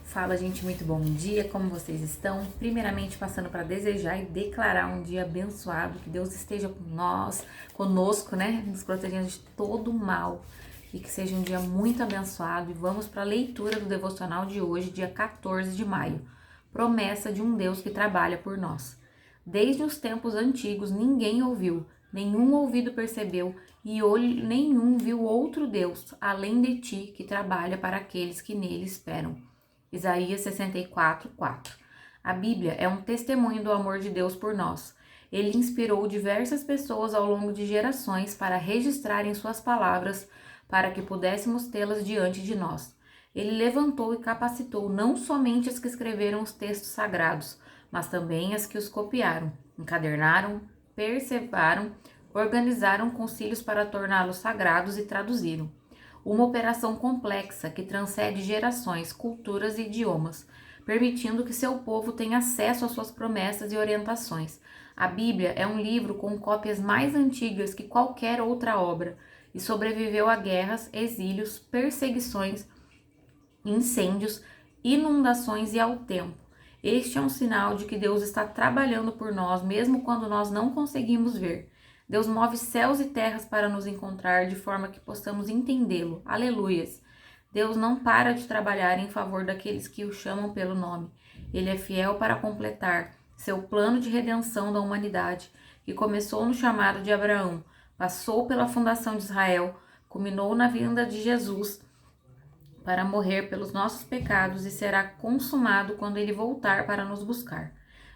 Fala, gente, muito bom dia, como vocês estão? Primeiramente, passando para desejar e declarar um dia abençoado, que Deus esteja com nós, conosco, né? Nos protegendo de todo mal e que seja um dia muito abençoado. E vamos para a leitura do devocional de hoje, dia 14 de maio. Promessa de um Deus que trabalha por nós. Desde os tempos antigos, ninguém ouviu, nenhum ouvido percebeu e olho nenhum viu outro Deus, além de ti, que trabalha para aqueles que nele esperam. Isaías 64, 4. A Bíblia é um testemunho do amor de Deus por nós. Ele inspirou diversas pessoas ao longo de gerações para registrarem suas palavras para que pudéssemos tê-las diante de nós. Ele levantou e capacitou não somente as que escreveram os textos sagrados, mas também as que os copiaram, encadernaram, perseveraram, organizaram concílios para torná-los sagrados e traduziram. Uma operação complexa que transcende gerações, culturas e idiomas, permitindo que seu povo tenha acesso às suas promessas e orientações. A Bíblia é um livro com cópias mais antigas que qualquer outra obra e sobreviveu a guerras, exílios, perseguições, incêndios, inundações e ao tempo. Este é um sinal de que Deus está trabalhando por nós, mesmo quando nós não conseguimos ver. Deus move céus e terras para nos encontrar de forma que possamos entendê-lo. Aleluias! Deus não para de trabalhar em favor daqueles que o chamam pelo nome. Ele é fiel para completar seu plano de redenção da humanidade, que começou no chamado de Abraão, passou pela fundação de Israel, culminou na vinda de Jesus para morrer pelos nossos pecados e será consumado quando ele voltar para nos buscar.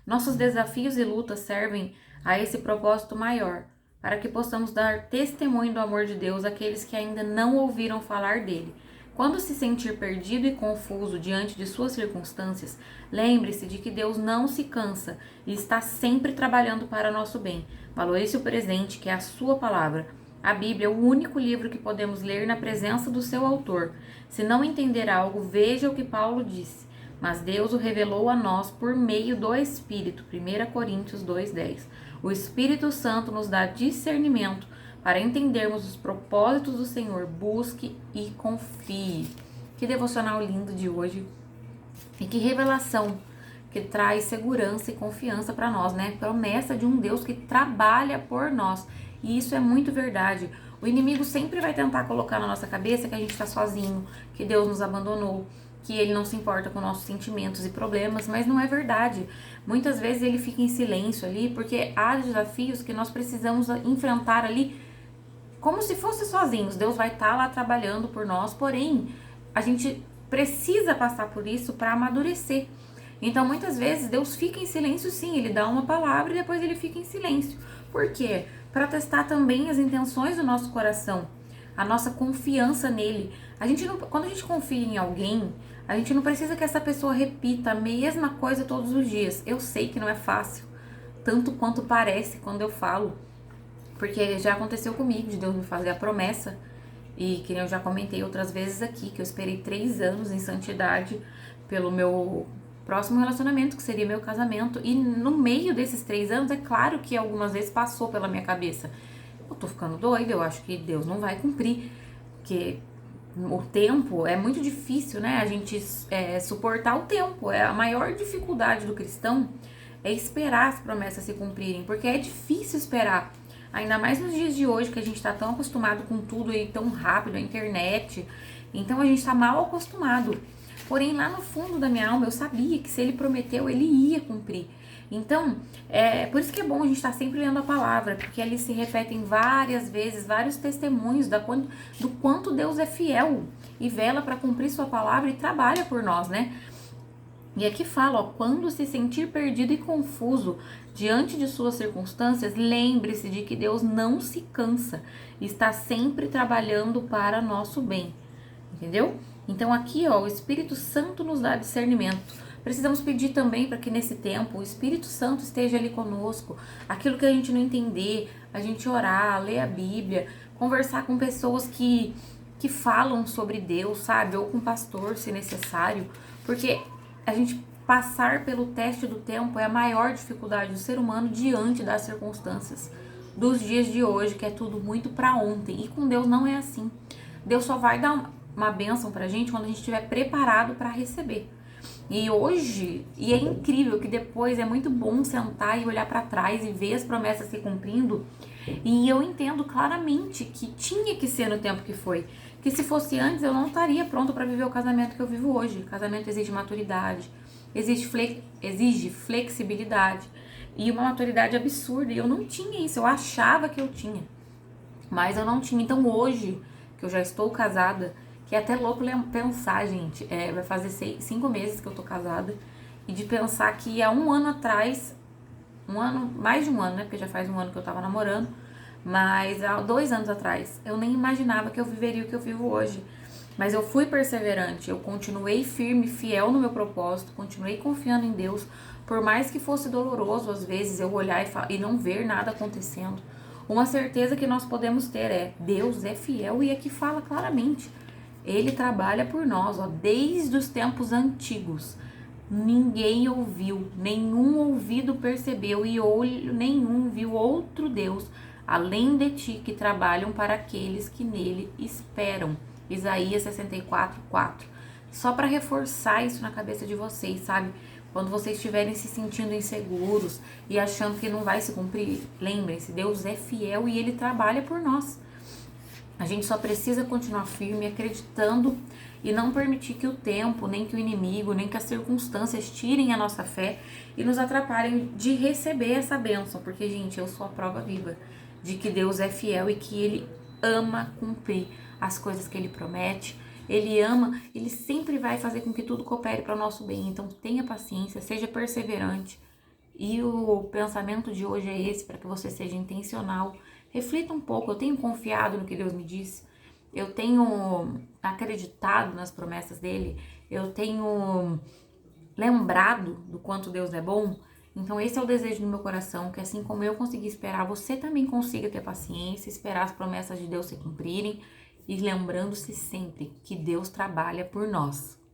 Nossos desafios e lutas servem a esse propósito maior, para que possamos dar testemunho do amor de Deus àqueles que ainda não ouviram falar dele. Quando se sentir perdido e confuso diante de suas circunstâncias, lembre-se de que Deus não se cansa e está sempre trabalhando para nosso bem. Valorize o presente, que é a sua palavra. A Bíblia é o único livro que podemos ler na presença do seu autor. Se não entender algo, veja o que Paulo disse. Mas Deus o revelou a nós por meio do Espírito. 1 Coríntios 2,10. O Espírito Santo nos dá discernimento para entendermos os propósitos do Senhor. Busque e confie. Que devocional lindo de hoje. E que revelação que traz segurança e confiança para nós, né? Promessa de um Deus que trabalha por nós. E isso é muito verdade. O inimigo sempre vai tentar colocar na nossa cabeça que a gente está sozinho, que Deus nos abandonou, que ele não se importa com nossos sentimentos e problemas, mas não é verdade. Muitas vezes ele fica em silêncio ali, porque há desafios que nós precisamos enfrentar ali como se fosse sozinhos. Deus vai estar lá trabalhando por nós, porém, a gente precisa passar por isso para amadurecer. Então, muitas vezes, Deus fica em silêncio, sim, ele dá uma palavra e depois ele fica em silêncio. Por quê? Para testar também as intenções do nosso coração, a nossa confiança nele. Quando a gente confia em alguém, a gente não precisa que essa pessoa repita a mesma coisa todos os dias. Eu sei que não é fácil, tanto quanto parece quando eu falo, porque já aconteceu comigo de Deus me fazer a promessa, e que eu já comentei outras vezes aqui, que eu esperei 3 anos em santidade pelo meu próximo relacionamento, que seria meu casamento, e no meio desses 3 anos, é claro que algumas vezes passou pela minha cabeça, eu tô ficando doida, eu acho que Deus não vai cumprir, porque o tempo é muito difícil, né, a gente suportar o tempo, é a maior dificuldade do cristão, é esperar as promessas se cumprirem, porque é difícil esperar, ainda mais nos dias de hoje, que a gente tá tão acostumado com tudo aí tão rápido, a internet, então a gente tá mal acostumado. Porém, lá no fundo da minha alma, eu sabia que se ele prometeu, ele ia cumprir. Então, por isso que é bom a gente estar sempre lendo a palavra, porque ali se repetem várias vezes, vários testemunhos do quanto Deus é fiel e vela para cumprir sua palavra e trabalha por nós, né? E aqui fala, ó, quando se sentir perdido e confuso diante de suas circunstâncias, lembre-se de que Deus não se cansa, está sempre trabalhando para nosso bem, entendeu? Então aqui, ó, o Espírito Santo nos dá discernimento. Precisamos pedir também para que nesse tempo o Espírito Santo esteja ali conosco. Aquilo que a gente não entender, a gente orar, ler a Bíblia, conversar com pessoas que falam sobre Deus, sabe? Ou com pastor, se necessário. Porque a gente passar pelo teste do tempo é a maior dificuldade do ser humano diante das circunstâncias dos dias de hoje, que é tudo muito para ontem. E com Deus não é assim. Deus só vai dar uma bênção pra gente quando a gente estiver preparado para receber. E hoje, e é incrível que depois é muito bom sentar e olhar para trás e ver as promessas se cumprindo. E eu entendo claramente que tinha que ser no tempo que foi. Que se fosse antes, eu não estaria pronto para viver o casamento que eu vivo hoje. Casamento exige maturidade, exige flexibilidade e uma maturidade absurda. E eu não tinha isso, eu achava que eu tinha, mas eu não tinha. Então hoje, que eu já estou casada, que é até louco pensar, gente, vai fazer 5 meses que eu tô casada, e de pensar que há um ano atrás, mais de um ano, né, porque já faz um ano que eu tava namorando, mas há 2 anos atrás, eu nem imaginava que eu viveria o que eu vivo hoje. Mas eu fui perseverante, eu continuei firme, fiel no meu propósito, continuei confiando em Deus, por mais que fosse doloroso às vezes eu olhar e não ver nada acontecendo. Uma certeza que nós podemos ter é: Deus é fiel e aqui fala claramente. Ele trabalha por nós, ó, desde os tempos antigos. Ninguém ouviu, nenhum ouvido percebeu e olho nenhum viu outro Deus além de ti, que trabalham para aqueles que nele esperam. Isaías 64:4. Só para reforçar isso na cabeça de vocês, sabe? Quando vocês estiverem se sentindo inseguros e achando que não vai se cumprir, lembrem-se, Deus é fiel e Ele trabalha por nós. A gente só precisa continuar firme, acreditando e não permitir que o tempo, nem que o inimigo, nem que as circunstâncias tirem a nossa fé e nos atrapalhem de receber essa bênção. Porque, gente, eu sou a prova viva de que Deus é fiel e que Ele ama cumprir as coisas que Ele promete. Ele ama, Ele sempre vai fazer com que tudo coopere para o nosso bem. Então tenha paciência, seja perseverante. E o pensamento de hoje é esse, para que você seja intencional. Reflita um pouco, eu tenho confiado no que Deus me disse, eu tenho acreditado nas promessas dele, eu tenho lembrado do quanto Deus é bom. Então esse é o desejo do meu coração, que assim como eu consegui esperar, você também consiga ter paciência, esperar as promessas de Deus se cumprirem e lembrando-se sempre que Deus trabalha por nós.